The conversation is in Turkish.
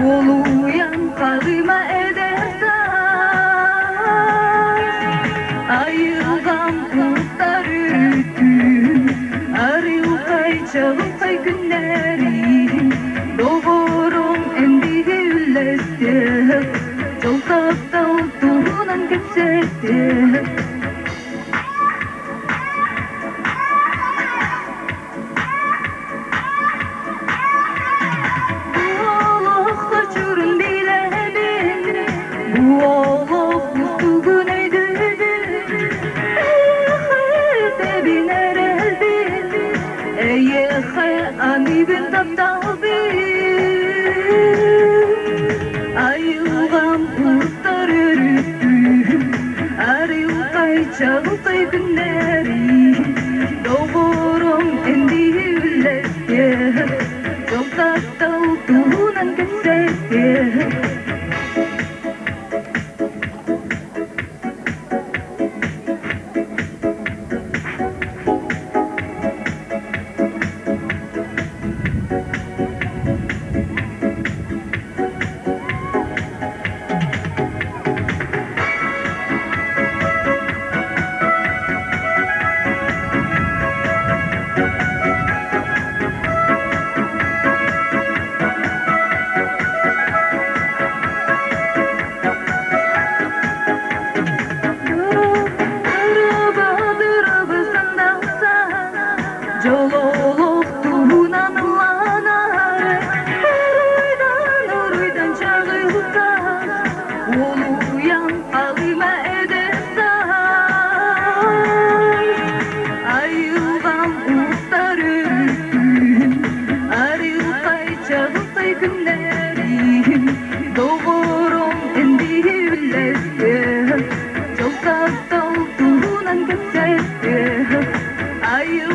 Oluyan kalıma edersen ayılgan kurtlar ürüttüm arıukay çalıkay günlerim doğurum endiği üllesti Joltaqta ultuğunan geçerdi Ani bin taptabi ayılgan kurtlar ürüttüm arıukay çalıkay günlerim doğurum endiği üllesti Joltaqta ultuğunan geçerdi Jololuk tuğunan ılanar Uruydan çağılsan Oluyan kalıma edersen Ayılgan kurtlar ürüttüm arıukay çalıkay günlerim doğurum endiği üllesti Joltaqta ultuğunan geçerdi Ayılgan